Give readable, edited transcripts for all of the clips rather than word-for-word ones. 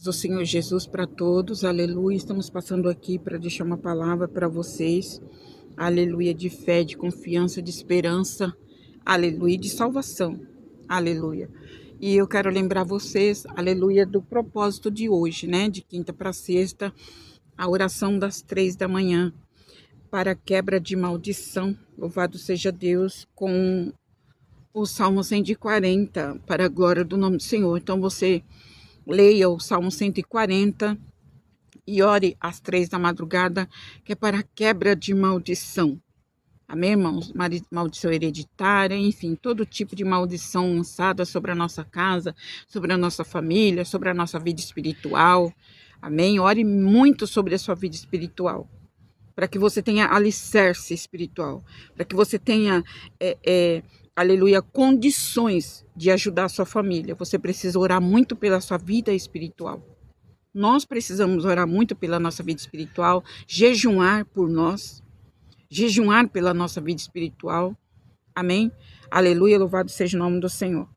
Do Senhor Jesus para todos, aleluia. Estamos passando aqui para deixar uma palavra para vocês, aleluia, de fé, de confiança, de esperança, aleluia, de salvação, aleluia. E eu quero lembrar vocês, aleluia, do propósito de hoje, né, de quinta para sexta, a oração das 3 da manhã, para quebra de maldição, louvado seja Deus, com o Salmo 140, para a glória do nome do Senhor. Então você leia o Salmo 140 e ore às 3 da madrugada, que é para a quebra de maldição. Amém, irmãos? Maldição hereditária, enfim, todo tipo de maldição lançada sobre a nossa casa, sobre a nossa família, sobre a nossa vida espiritual. Amém? Ore muito sobre a sua vida espiritual, para que você tenha alicerce espiritual, para que você tenha, aleluia, condições de ajudar a sua família. Você precisa orar muito pela sua vida espiritual. Nós precisamos orar muito pela nossa vida espiritual, jejuar por nós, jejuar pela nossa vida espiritual. Amém? Aleluia, louvado seja o nome do Senhor.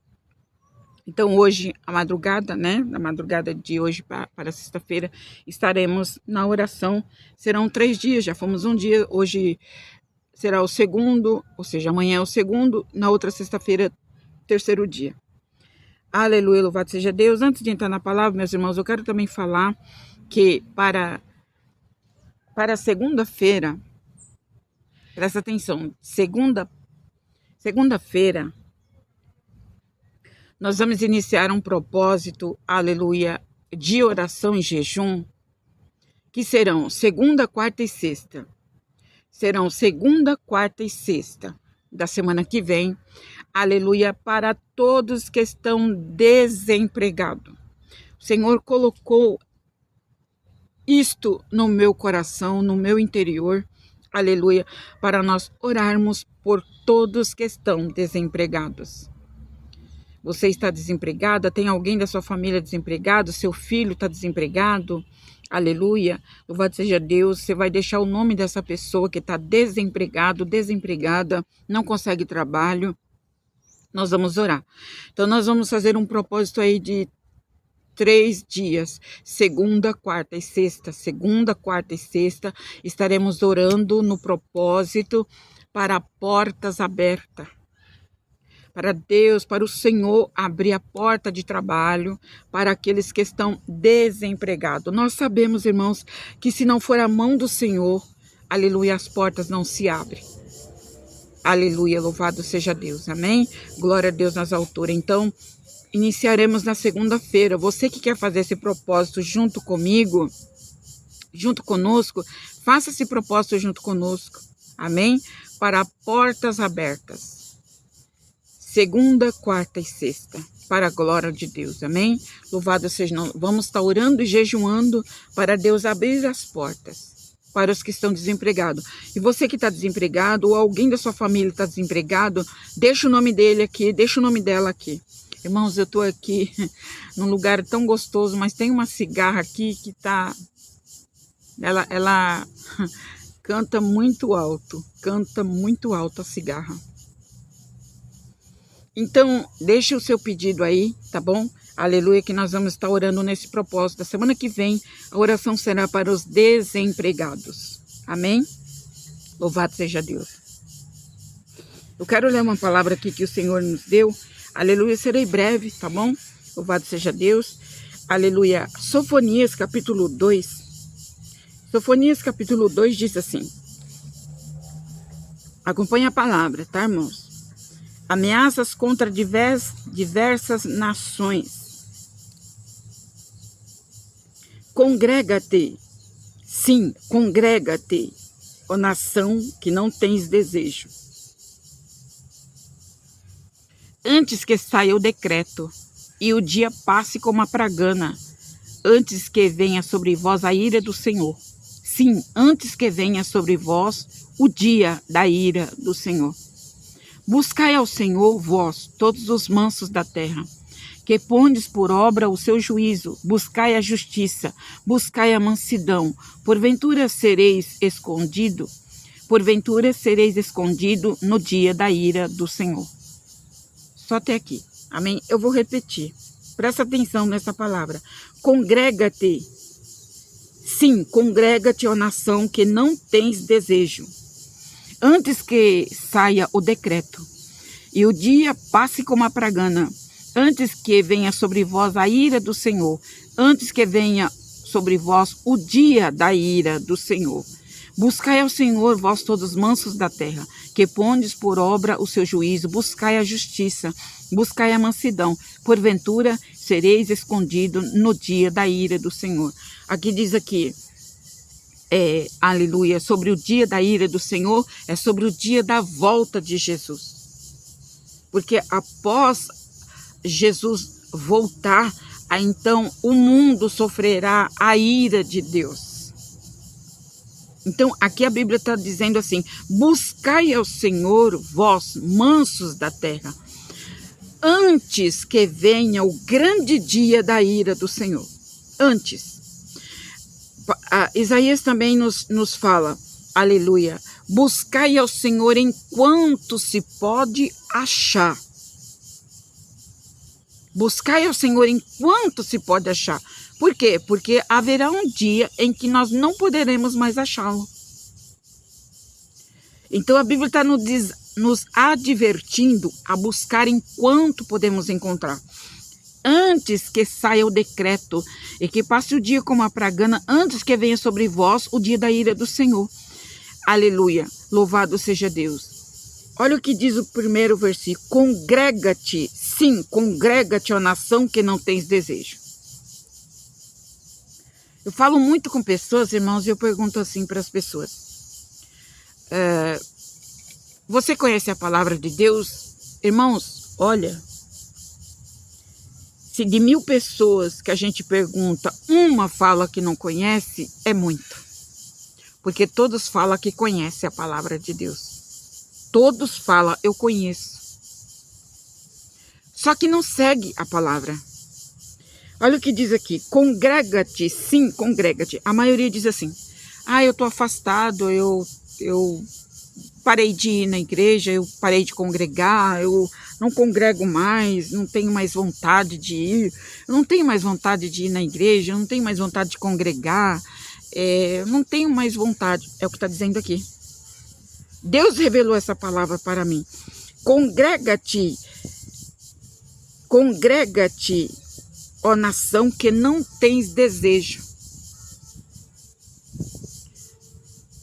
Então hoje, a madrugada, né, na madrugada de hoje para sexta-feira, estaremos na oração. Serão 3 dias, já fomos um dia, hoje será o segundo, ou seja, amanhã é o segundo, na outra sexta-feira, terceiro dia. Aleluia, louvado seja Deus. Antes de entrar na palavra, meus irmãos, eu quero também falar que para segunda-feira, presta atenção, segunda-feira, nós vamos iniciar um propósito, aleluia, de oração e jejum, que serão segunda, quarta e sexta. Serão segunda, quarta e sexta da semana que vem, aleluia, para todos que estão desempregados. O Senhor colocou isto no meu coração, no meu interior, aleluia, para nós orarmos por todos que estão desempregados. Você está desempregada? Tem alguém da sua família desempregado? Seu filho está desempregado? Aleluia, louvado seja Deus. Você vai deixar o nome dessa pessoa que está desempregado, desempregada, não consegue trabalho. Nós vamos orar. Então nós vamos fazer um propósito aí de 3 dias, segunda, quarta e sexta. Segunda, quarta e sexta, estaremos orando no propósito para portas abertas. Para Deus, para o Senhor abrir a porta de trabalho para aqueles que estão desempregados. Nós sabemos, irmãos, que se não for a mão do Senhor, aleluia, as portas não se abrem. Aleluia, louvado seja Deus, amém? Glória a Deus nas alturas. Então, iniciaremos na segunda-feira. Você que quer fazer esse propósito junto comigo, junto conosco, faça esse propósito junto conosco, amém? Para portas abertas. Segunda, quarta e sexta, para a glória de Deus, amém? Louvado seja, vamos estar orando e jejuando para Deus abrir as portas para os que estão desempregados. E você que está desempregado, ou alguém da sua família está desempregado, deixa o nome dele aqui, deixa o nome dela aqui. Irmãos, eu estou aqui num lugar tão gostoso, mas tem uma cigarra aqui que tá... Ela canta muito alto a cigarra. Então, deixe o seu pedido aí, tá bom? Aleluia, que nós vamos estar orando nesse propósito. Da semana que vem, a oração será para os desempregados. Amém? Louvado seja Deus. Eu quero ler uma palavra aqui que o Senhor nos deu. Aleluia, serei breve, tá bom? Louvado seja Deus. Aleluia. Sofonias, capítulo 2. Sofonias, capítulo 2 diz assim. Acompanhe a palavra, tá, irmãos? Ameaças contra diversas nações. Congrega-te, sim, congrega-te, ó nação que não tens desejo. Antes que saia o decreto e o dia passe como a pragana, antes que venha sobre vós a ira do Senhor. Sim, antes que venha sobre vós o dia da ira do Senhor. Buscai ao Senhor, vós, todos os mansos da terra, que pondes por obra o seu juízo, buscai a justiça, buscai a mansidão, porventura sereis escondido no dia da ira do Senhor. Só até aqui, amém? Eu vou repetir, presta atenção nessa palavra, Congrega-te. Sim, congrega-te, ó nação, que não tens desejo. Antes que saia o decreto, e o dia passe como a pragana, antes que venha sobre vós a ira do Senhor, antes que venha sobre vós o dia da ira do Senhor. Buscai ao Senhor, vós todos mansos da terra, que pondes por obra o seu juízo, buscai a justiça, buscai a mansidão, porventura sereis escondidos no dia da ira do Senhor. Aqui diz aqui, aleluia, sobre o dia da ira do Senhor, é sobre o dia da volta de Jesus. Porque após Jesus voltar, então o mundo sofrerá a ira de Deus. Então aqui a Bíblia está dizendo assim, buscai ao Senhor, vós mansos da terra, antes que venha o grande dia da ira do Senhor. Antes. Isaías também nos fala, aleluia, buscai ao Senhor enquanto se pode achar. Buscai ao Senhor enquanto se pode achar. Por quê? Porque haverá um dia em que nós não poderemos mais achá-lo. Então a Bíblia está nos advertindo a buscar enquanto podemos encontrar. Antes que saia o decreto e que passe o dia como a pragana, antes que venha sobre vós o dia da ira do Senhor. Aleluia, louvado seja Deus. Olha o que diz o primeiro versículo, congrega-te, sim, congrega-te, ó nação que não tens desejo. Eu falo muito com pessoas, irmãos, e eu pergunto assim para as pessoas, você conhece a palavra de Deus? Irmãos, olha, se de 1000 pessoas que a gente pergunta, uma fala que não conhece, é muito. Porque todos falam que conhecem a palavra de Deus. Todos falam, eu conheço. Só que não segue a palavra. Olha o que diz aqui, congrega-te, sim, congrega-te. A maioria diz assim, eu estou afastado, eu parei de ir na igreja, eu parei de congregar, eu não congrego mais, não tenho mais vontade de ir, eu não tenho mais vontade de ir na igreja, eu não tenho mais vontade de congregar, eu não tenho mais vontade, é o que está dizendo aqui. Deus revelou essa palavra para mim. Congrega-te, ó nação que não tens desejo.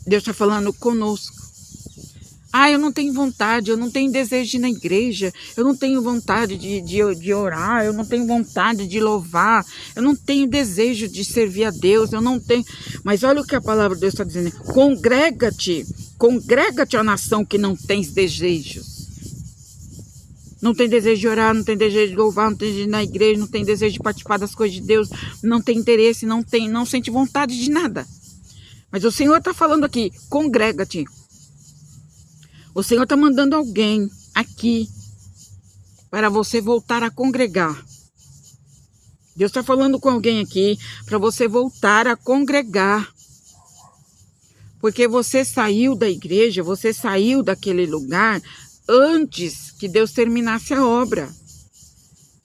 Deus está falando conosco. Eu não tenho vontade, eu não tenho desejo de ir na igreja, eu não tenho vontade de orar, eu não tenho vontade de louvar, eu não tenho desejo de servir a Deus, eu não tenho... Mas olha o que a palavra de Deus está dizendo, congrega-te, ó nação que não tens desejos. Não tem desejo de orar, não tem desejo de louvar, não tem desejo de ir na igreja, não tem desejo de participar das coisas de Deus, não tem interesse, não sente vontade de nada. Mas o Senhor está falando aqui, congrega-te. O Senhor está mandando alguém aqui para você voltar a congregar. Deus está falando com alguém aqui para você voltar a congregar. Porque você saiu da igreja, você saiu daquele lugar antes que Deus terminasse a obra.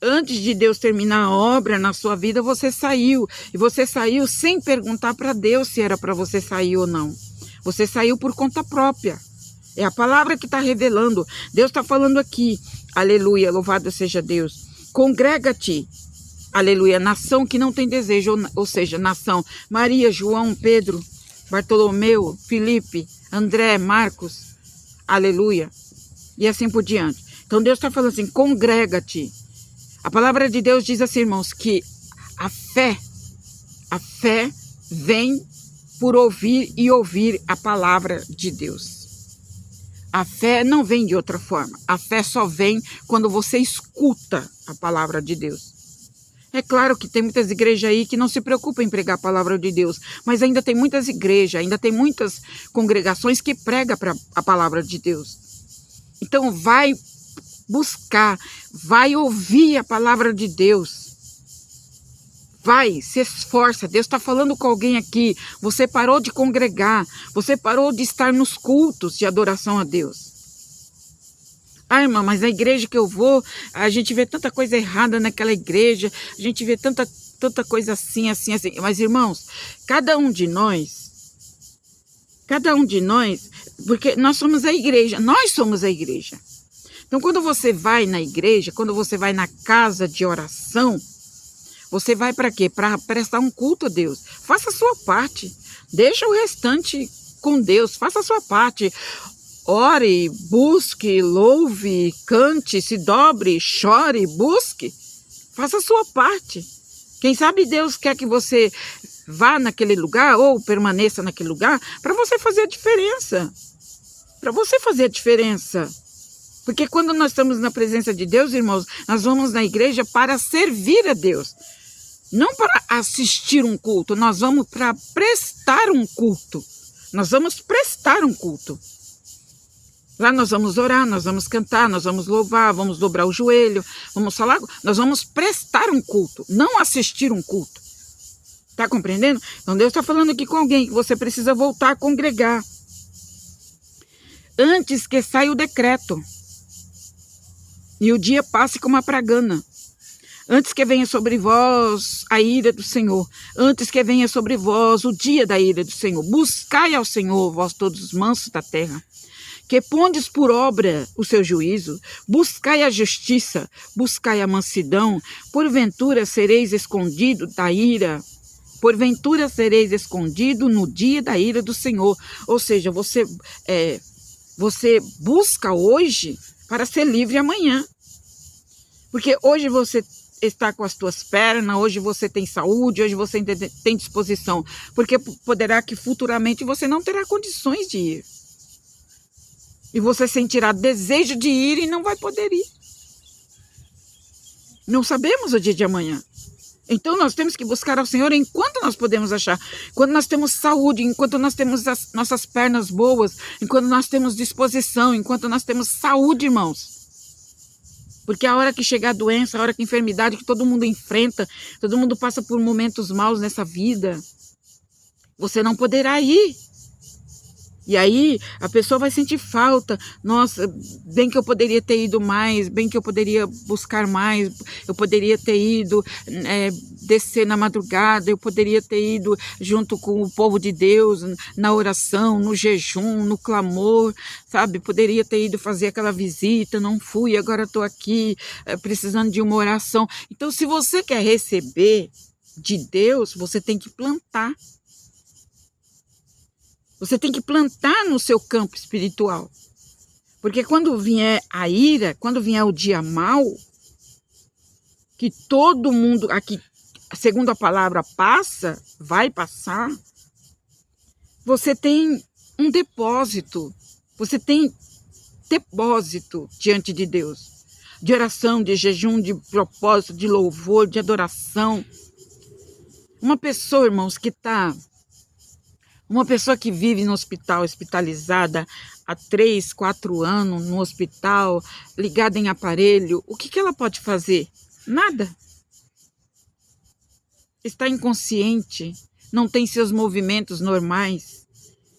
Antes de Deus terminar a obra na sua vida, você saiu. E você saiu sem perguntar para Deus se era para você sair ou não. Você saiu por conta própria. É a palavra que está revelando. Deus está falando aqui. Aleluia, louvado seja Deus. Congrega-te. Aleluia, nação que não tem desejo. Ou seja, nação. Maria, João, Pedro, Bartolomeu, Felipe, André, Marcos. Aleluia. E assim por diante. Então Deus está falando assim, congrega-te. A palavra de Deus diz assim, irmãos, que a fé vem por ouvir e ouvir a palavra de Deus. A fé não vem de outra forma. A fé só vem quando você escuta a palavra de Deus. É claro que tem muitas igrejas aí que não se preocupam em pregar a palavra de Deus, mas ainda tem muitas igrejas, ainda tem muitas congregações que pregam a palavra de Deus. Então vai buscar, vai ouvir a palavra de Deus. Vai, se esforça. Deus está falando com alguém aqui. Você parou de congregar. Você parou de estar nos cultos de adoração a Deus. Irmã, mas na igreja que eu vou, a gente vê tanta coisa errada naquela igreja. A gente vê tanta tanta coisa assim. Mas, irmãos, cada um de nós, porque nós somos a igreja. Então, quando você vai na igreja, quando você vai na casa de oração, você vai para quê? Para prestar um culto a Deus. Faça a sua parte. Deixa o restante com Deus. Faça a sua parte. Ore, busque, louve, cante, se dobre, chore, busque. Faça a sua parte. Quem sabe Deus quer que você vá naquele lugar ou permaneça naquele lugar para você fazer a diferença. Para você fazer a diferença. Porque quando nós estamos na presença de Deus, irmãos, nós vamos na igreja para servir a Deus. Não para assistir um culto, nós vamos para prestar um culto. Nós vamos prestar um culto. Lá nós vamos orar, nós vamos cantar, nós vamos louvar, vamos dobrar o joelho, vamos falar. Nós vamos prestar um culto, não assistir um culto. Tá compreendendo? Então Deus está falando aqui com alguém que você precisa voltar a congregar. Antes que saia o decreto. E o dia passe como a pragana. Antes que venha sobre vós a ira do Senhor. Antes que venha sobre vós o dia da ira do Senhor. Buscai ao Senhor, vós todos os mansos da terra. Que pondes por obra o seu juízo. Buscai a justiça. Buscai a mansidão. Porventura sereis escondido da ira. Porventura sereis escondido no dia da ira do Senhor. Ou seja, você busca hoje para ser livre amanhã. Porque hoje você está com as tuas pernas, hoje você tem saúde, hoje você tem disposição. Porque poderá que futuramente você não terá condições de ir. E você sentirá desejo de ir e não vai poder ir. Não sabemos o dia de amanhã. Então nós temos que buscar ao Senhor enquanto nós podemos achar. Quando nós temos saúde, enquanto nós temos as nossas pernas boas, enquanto nós temos disposição, enquanto nós temos saúde, irmãos. Porque a hora que chegar a doença, a hora que a enfermidade que todo mundo enfrenta, todo mundo passa por momentos maus nessa vida, você não poderá ir. E aí a pessoa vai sentir falta. Nossa, bem que eu poderia ter ido mais, bem que eu poderia buscar mais, eu poderia ter ido descer na madrugada, eu poderia ter ido junto com o povo de Deus, na oração, no jejum, no clamor, sabe? Poderia ter ido fazer aquela visita, não fui, agora estou aqui precisando de uma oração. Então, se você quer receber de Deus, você tem que plantar. Você tem que plantar no seu campo espiritual. Porque quando vier a ira, quando vier o dia mau, que todo mundo aqui, segundo a palavra, passa, vai passar, você tem um depósito. Você tem depósito diante de Deus. De oração, de jejum, de propósito, de louvor, de adoração. Uma pessoa, irmãos, Uma pessoa que vive no hospital, hospitalizada há 3, 4 anos, no hospital, ligada em aparelho, o que ela pode fazer? Nada. Está inconsciente, não tem seus movimentos normais,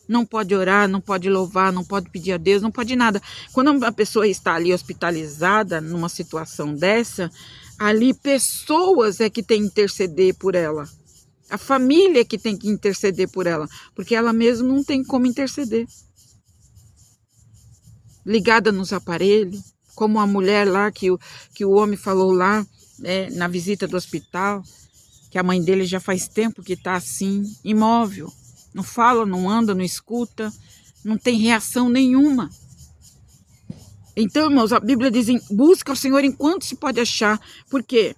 não pode orar, não pode louvar, não pode pedir a Deus, não pode nada. Quando uma pessoa está ali hospitalizada, numa situação dessa, ali pessoas é que tem que interceder por ela. A família que tem que interceder por ela, porque ela mesma não tem como interceder. Ligada nos aparelhos, como a mulher lá que o homem falou lá, na visita do hospital, que a mãe dele já faz tempo que está assim, imóvel. Não fala, não anda, não escuta, não tem reação nenhuma. Então, irmãos, a Bíblia diz, busca o Senhor enquanto se pode achar. Por quê?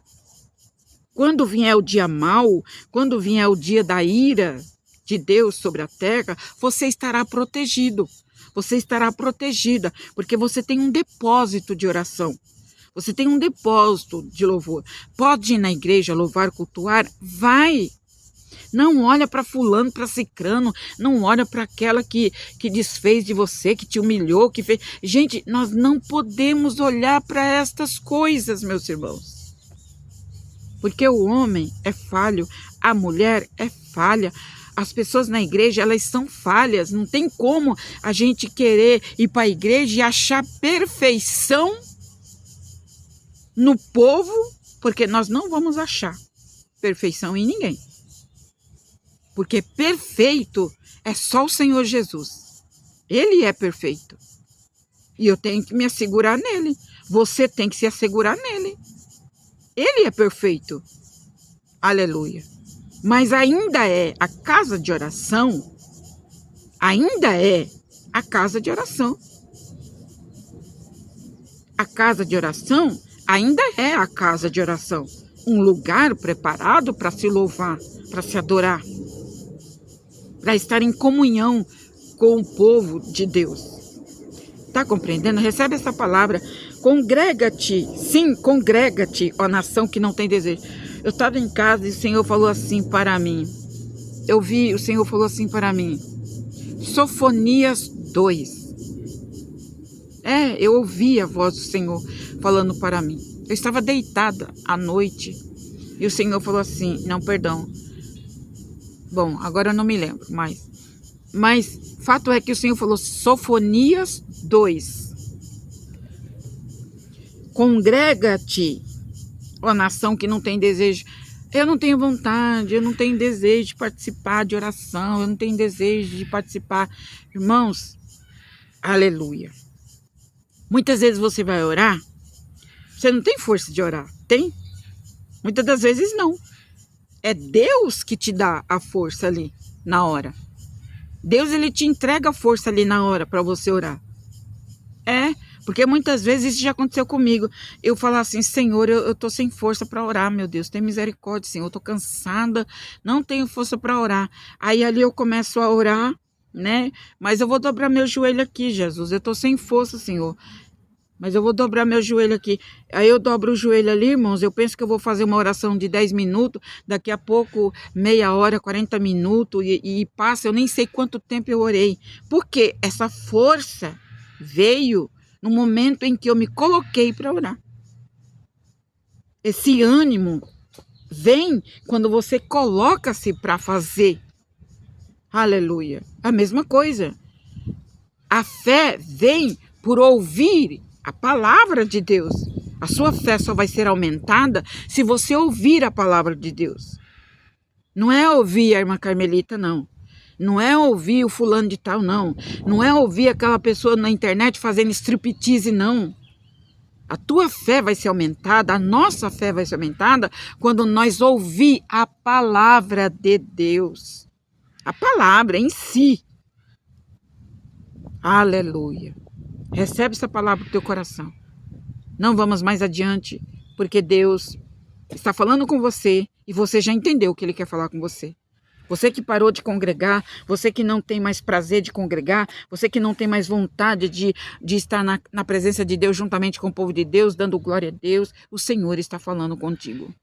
Quando vier o dia mau, quando vier o dia da ira de Deus sobre a terra, você estará protegido. Você estará protegida, porque você tem um depósito de oração. Você tem um depósito de louvor. Pode ir na igreja, louvar, cultuar? Vai! Não olha para fulano, para cicrano, não olha para aquela que desfez de você, que te humilhou, que fez... Gente, nós não podemos olhar para estas coisas, meus irmãos. Porque o homem é falho, a mulher é falha, as pessoas na igreja, elas são falhas. Não tem como a gente querer ir para a igreja e achar perfeição no povo, porque nós não vamos achar. perfeição em ninguém. Porque perfeito é só o Senhor Jesus. Ele é perfeito. E eu tenho que me assegurar nele. Você tem que se assegurar nele. Ele é perfeito. Aleluia. Mas ainda é a casa de oração. Ainda é a casa de oração. A casa de oração ainda é a casa de oração. Um lugar preparado para se louvar, para se adorar, para estar em comunhão com o povo de Deus. Tá compreendendo? Recebe essa palavra. Congrega-te. Sim, congrega-te, ó nação que não tem desejo. Eu estava em casa e o Senhor falou assim para mim. O Senhor falou assim para mim. Sofonias 2. Eu ouvi a voz do Senhor falando para mim. Eu estava deitada à noite e o Senhor falou assim, não, perdão. Bom, agora eu não me lembro mais. Mas fato é que o Senhor falou Sofonias 2. Congrega-te, ó nação que não tem desejo. Eu não tenho vontade, eu não tenho desejo de participar de oração, eu não tenho desejo de participar. Irmãos, aleluia. Muitas vezes você vai orar, você não tem força de orar, tem? Muitas das vezes não. É Deus que te dá a força ali na hora. Deus, ele te entrega a força ali na hora para você orar. Porque muitas vezes isso já aconteceu comigo. Eu falar assim, Senhor, eu tô sem força para orar, meu Deus, tem misericórdia, Senhor, eu tô cansada, não tenho força para orar. Aí ali eu começo a orar, né? Mas eu vou dobrar meu joelho aqui, Jesus, eu tô sem força, Senhor. Mas eu vou dobrar meu joelho aqui. Aí eu dobro o joelho ali, irmãos. Eu penso que eu vou fazer uma oração de 10 minutos. Daqui a pouco, meia hora, 40 minutos. E passa, eu nem sei quanto tempo eu orei. Porque essa força veio no momento em que eu me coloquei para orar. Esse ânimo vem quando você coloca-se para fazer. Aleluia. A mesma coisa. A fé vem por ouvir a palavra de Deus. A sua fé só vai ser aumentada se você ouvir a palavra de Deus. Não é ouvir a irmã Carmelita, não. Não é ouvir o fulano de tal, não. Não é ouvir aquela pessoa na internet fazendo striptease, não. A tua fé vai ser aumentada, a nossa fé vai ser aumentada quando nós ouvir a palavra de Deus. A palavra em si. Aleluia. Recebe essa palavra no teu coração. Não vamos mais adiante, porque Deus está falando com você e você já entendeu o que Ele quer falar com você. Você que parou de congregar, você que não tem mais prazer de congregar, você que não tem mais vontade de estar na presença de Deus juntamente com o povo de Deus, dando glória a Deus, o Senhor está falando contigo.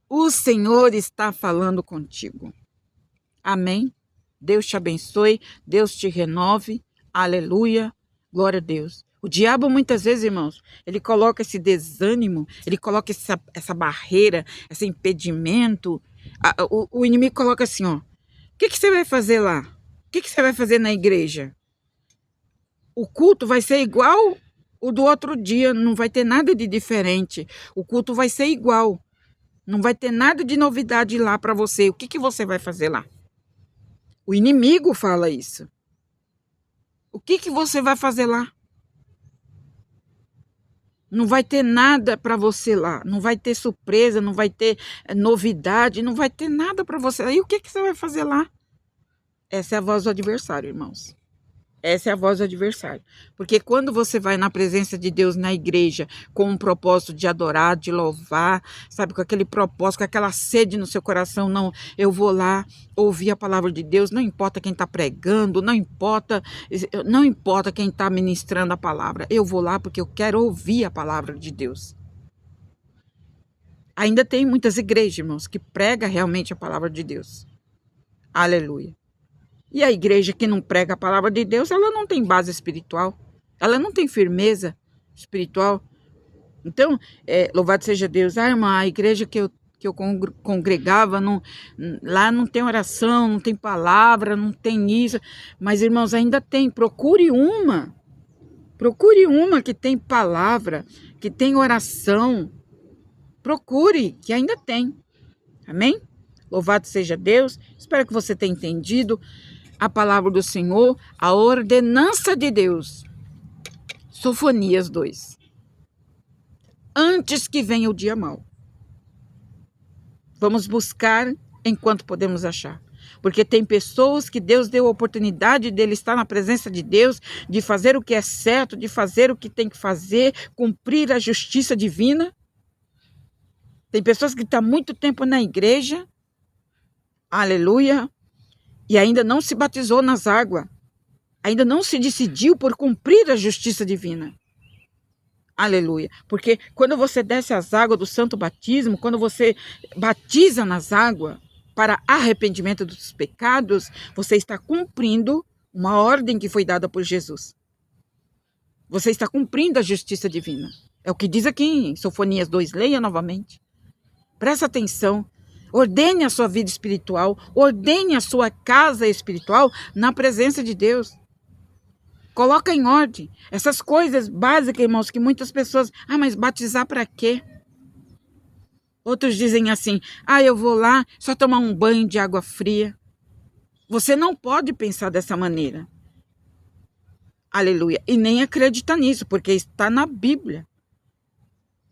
O Senhor está falando contigo. Amém? Deus te abençoe, Deus te renove. Aleluia, glória a Deus. O diabo muitas vezes, irmãos, ele coloca esse desânimo, ele coloca essa barreira, esse impedimento. O inimigo coloca assim, ó, o que você vai fazer lá? O que você vai fazer na igreja? O culto vai ser igual o do outro dia, não vai ter nada de diferente. O culto vai ser igual, não vai ter nada de novidade lá para você. O que você vai fazer lá? O inimigo fala isso. O que você vai fazer lá? Não vai ter nada para você lá. Não vai ter surpresa, não vai ter novidade, não vai ter nada para você. Aí o que você vai fazer lá? Essa é a voz do adversário, irmãos. Essa é a voz do adversário. Porque quando você vai na presença de Deus na igreja com um propósito de adorar, de louvar, sabe, com aquele propósito, com aquela sede no seu coração, não, eu vou lá ouvir a palavra de Deus, não importa quem está pregando, não importa quem está ministrando a palavra, eu vou lá porque eu quero ouvir a palavra de Deus. Ainda tem muitas igrejas, irmãos, que pregam realmente a palavra de Deus. Aleluia. E a igreja que não prega a palavra de Deus, ela não tem base espiritual. Ela não tem firmeza espiritual. Então, louvado seja Deus. Irmã, a igreja que eu congregava, lá não tem oração, não tem palavra, não tem isso. Mas, irmãos, ainda tem. Procure uma. Procure uma que tem palavra, que tem oração. Procure, que ainda tem. Amém? Louvado seja Deus. Espero que você tenha entendido a palavra do Senhor, a ordenança de Deus. Sofonias 2. Antes que venha o dia mau. Vamos buscar enquanto podemos achar. Porque tem pessoas que Deus deu a oportunidade dele estar na presença de Deus, de fazer o que é certo, de fazer o que tem que fazer, cumprir a justiça divina. Tem pessoas que estão há muito tempo na igreja, aleluia, e ainda não se batizou nas águas, ainda não se decidiu por cumprir a justiça divina. Aleluia. Porque quando você desce as águas do santo batismo, quando você batiza nas águas para arrependimento dos pecados, você está cumprindo uma ordem que foi dada por Jesus. Você está cumprindo a justiça divina. É o que diz aqui em Sofonias 2. Leia novamente. Presta atenção. Ordene a sua vida espiritual. Ordene a sua casa espiritual na presença de Deus. Coloca em ordem essas coisas básicas, irmãos, que muitas pessoas... mas batizar para quê? Outros dizem assim, eu vou lá só tomar um banho de água fria. Você não pode pensar dessa maneira. Aleluia. E nem acreditar nisso, porque está na Bíblia.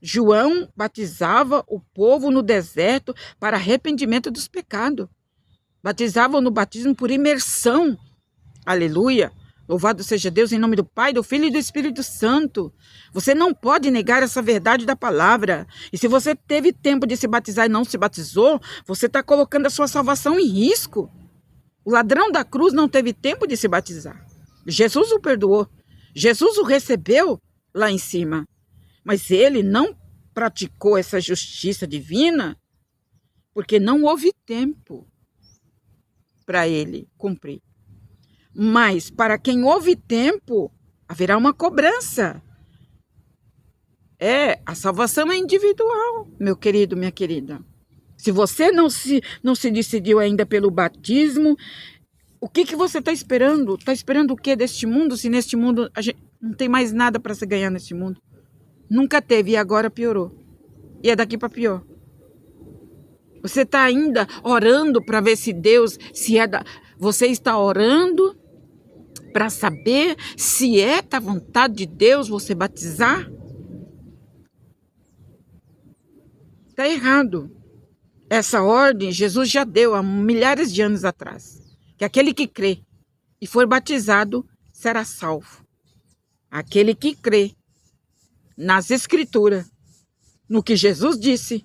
João batizava o povo no deserto para arrependimento dos pecados. Batizavam no batismo por imersão. Aleluia. Louvado seja Deus em nome do Pai, do Filho e do Espírito Santo. Você não pode negar essa verdade da palavra. E se você teve tempo de se batizar e não se batizou, você está colocando a sua salvação em risco. O ladrão da cruz não teve tempo de se batizar. Jesus o perdoou. Jesus o recebeu lá em cima. Mas ele não praticou essa justiça divina porque não houve tempo para ele cumprir. Mas para quem houve tempo, haverá uma cobrança. A salvação é individual, meu querido, minha querida. Se você não se decidiu ainda pelo batismo, o que você está esperando? Está esperando o que deste mundo? Se neste mundo a gente não tem mais nada para se ganhar neste mundo. Nunca teve e agora piorou. E é daqui para pior. Você está ainda orando para ver se Deus, você está orando para saber se é da vontade de Deus você batizar? Está errado. Essa ordem Jesus já deu há milhares de anos atrás. Que aquele que crê e for batizado será salvo. Aquele que crê nas Escrituras, no que Jesus disse,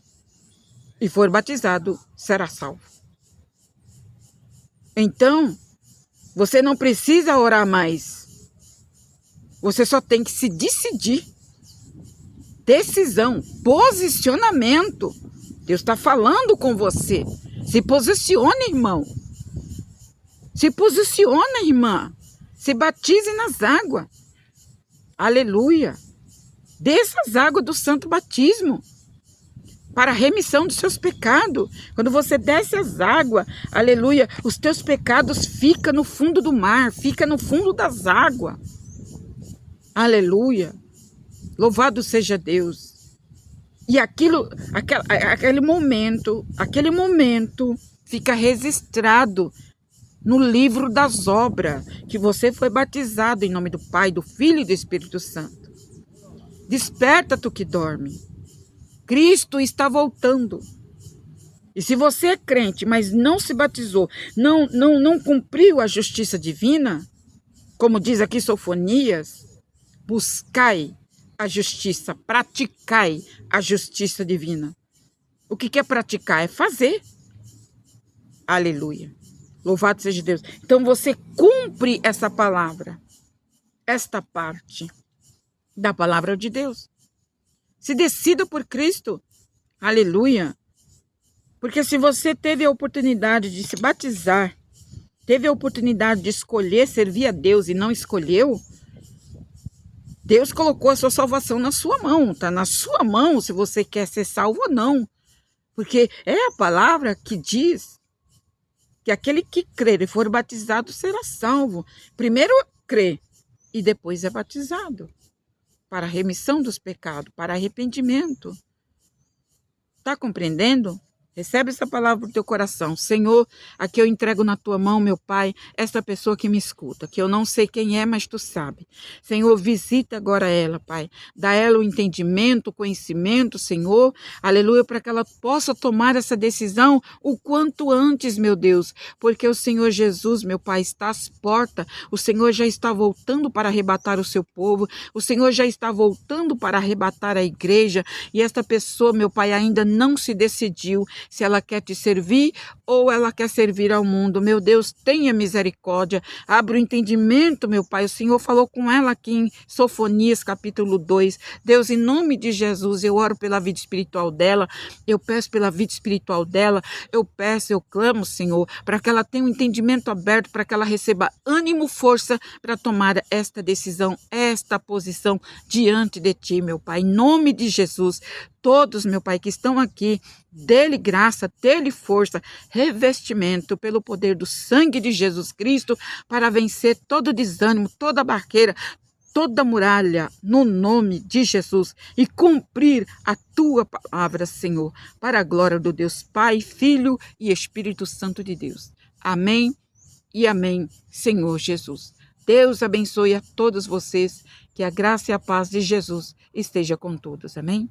e for batizado será salvo. Então, você não precisa orar mais. Você só tem que se decidir. Decisão, posicionamento. Deus está falando com você. Se posicione, irmão. Se posicione, irmã. Se batize nas águas. Aleluia. Desça as águas do santo batismo para a remissão dos seus pecados. Quando você desce as águas, aleluia, os teus pecados ficam no fundo do mar, ficam no fundo das águas. Aleluia. Louvado seja Deus. E aquele momento fica registrado no livro das obras, que você foi batizado em nome do Pai, do Filho e do Espírito Santo. Desperta, tu que dorme. Cristo está voltando. E se você é crente, mas não se batizou, não cumpriu a justiça divina, como diz aqui Sofonias, buscai a justiça, praticai a justiça divina. O que é praticar? É fazer. Aleluia. Louvado seja Deus. Então você cumpre essa palavra, esta parte da palavra de Deus. Se decida por Cristo. Aleluia. Porque se você teve a oportunidade de se batizar, teve a oportunidade de escolher servir a Deus e não escolheu, Deus colocou a sua salvação na sua mão. Está na sua mão se você quer ser salvo ou não. Porque é a palavra que diz que aquele que crer e for batizado será salvo. Primeiro crê e depois é batizado. Para a remissão dos pecados, para arrependimento. Está compreendendo? Recebe essa palavra pro teu coração. Senhor, aqui eu entrego na tua mão, meu Pai, esta pessoa que me escuta, que eu não sei quem é, mas tu sabe. Senhor, visita agora ela, Pai. Dá ela o entendimento, o conhecimento, Senhor. Aleluia, para que ela possa tomar essa decisão o quanto antes, meu Deus. Porque o Senhor Jesus, meu Pai, está às portas. O Senhor já está voltando para arrebatar o seu povo. O Senhor já está voltando para arrebatar a igreja. E esta pessoa, meu Pai, ainda não se decidiu se ela quer te servir ou ela quer servir ao mundo. Meu Deus, tenha misericórdia, abra o entendimento, meu Pai. O Senhor falou com ela aqui em Sofonias, capítulo 2. Deus, em nome de Jesus, eu oro pela vida espiritual dela, eu peço pela vida espiritual dela, eu peço, eu clamo, Senhor, para que ela tenha um entendimento aberto, para que ela receba ânimo, força para tomar esta decisão, esta posição diante de Ti, meu Pai. Em nome de Jesus, todos, meu Pai, que estão aqui, dê-lhe graça, dê-lhe força, revestimento pelo poder do sangue de Jesus Cristo para vencer todo desânimo, toda barreira, toda muralha, no nome de Jesus, e cumprir a tua palavra, Senhor, para a glória do Deus Pai, Filho e Espírito Santo de Deus. Amém e amém, Senhor Jesus. Deus abençoe a todos vocês, que a graça e a paz de Jesus esteja com todos. Amém?